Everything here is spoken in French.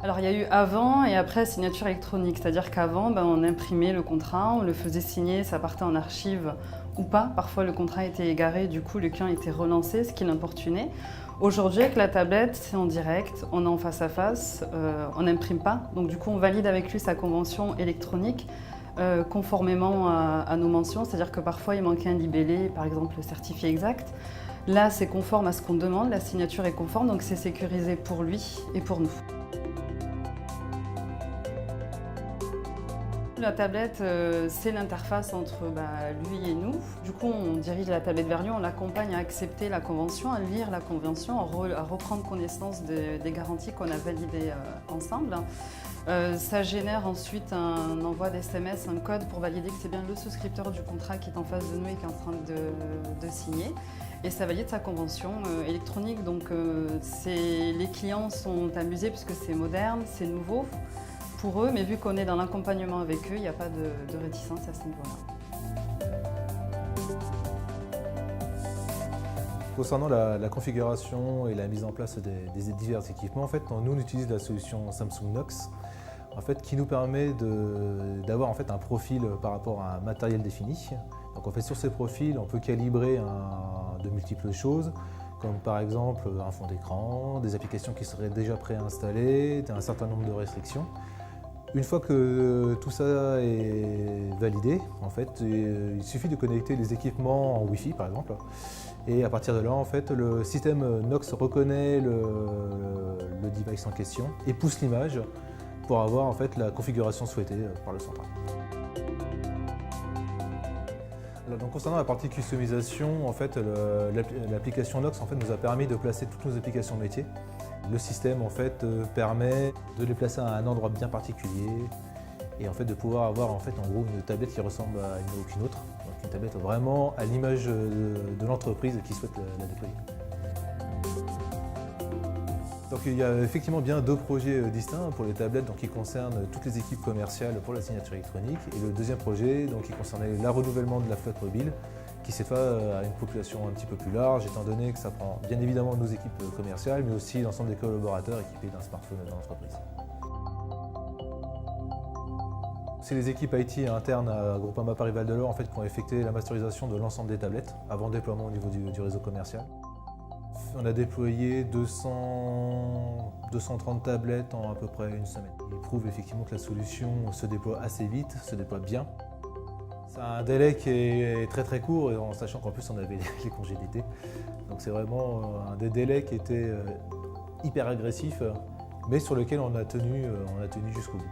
Alors il y a eu avant et après signature électronique, c'est-à-dire qu'avant on imprimait le contrat, on le faisait signer, ça partait en archive ou pas. Parfois le contrat était égaré, du coup le client était relancé, ce qui l'importunait. Aujourd'hui avec la tablette, c'est en direct, on est en face à face, on n'imprime pas, donc du coup on valide avec lui sa convention électronique conformément à nos mentions, c'est-à-dire que parfois il manquait un libellé, par exemple le certifié exact. Là c'est conforme à ce qu'on demande, la signature est conforme, donc c'est sécurisé pour lui et pour nous. La tablette, c'est l'interface entre lui et nous. Du coup, on dirige la tablette vers lui, on l'accompagne à accepter la convention, à lire la convention, à reprendre connaissance des garanties qu'on a validées ensemble. Ça génère ensuite un envoi d'SMS, un code pour valider que c'est bien le souscripteur du contrat qui est en face de nous et qui est en train de signer. Et ça valide sa convention électronique. Donc les clients sont amusés puisque c'est moderne, c'est nouveau pour eux, mais vu qu'on est dans l'accompagnement avec eux, il n'y a pas de réticence à ce niveau-là. Concernant la configuration et la mise en place des divers équipements, en fait, nous on utilise la solution Samsung Knox, en fait, qui nous permet d'avoir en fait, un profil par rapport à un matériel défini. Donc en fait, sur ces profils, on peut calibrer de multiples choses, comme par exemple un fond d'écran, des applications qui seraient déjà préinstallées, un certain nombre de restrictions. Une fois que tout ça est validé, en fait, il suffit de connecter les équipements en Wi-Fi par exemple. Et à partir de là, en fait, le système Knox reconnaît le device en question et pousse l'image pour avoir en fait, la configuration souhaitée par le central. Alors, donc, concernant la partie customisation, en fait, l'application Knox en fait, nous a permis de placer toutes nos applications métiers. Le système en fait, permet de les placer à un endroit bien particulier et en fait, de pouvoir avoir en gros une tablette qui ressemble à aucune autre. Donc une tablette vraiment à l'image de l'entreprise qui souhaite la déployer. Donc il y a effectivement bien deux projets distincts pour les tablettes qui concernent toutes les équipes commerciales pour la signature électronique et le deuxième projet qui concernait le renouvellement de la flotte mobile qui s'est fait à une population un petit peu plus large étant donné que ça prend bien évidemment nos équipes commerciales mais aussi l'ensemble des collaborateurs équipés d'un smartphone dans l'entreprise. C'est les équipes IT internes à Groupama Paris Val de Loire qui ont effectué la masterisation de l'ensemble des tablettes avant déploiement au niveau du réseau commercial. On a déployé 230 tablettes en à peu près une semaine. Il prouve effectivement que la solution se déploie assez vite, se déploie bien. C'est un délai qui est très court, en sachant qu'en plus on avait les congés d'été. Donc c'est vraiment un des délais qui était hyper agressif, mais sur lequel on a tenu jusqu'au bout.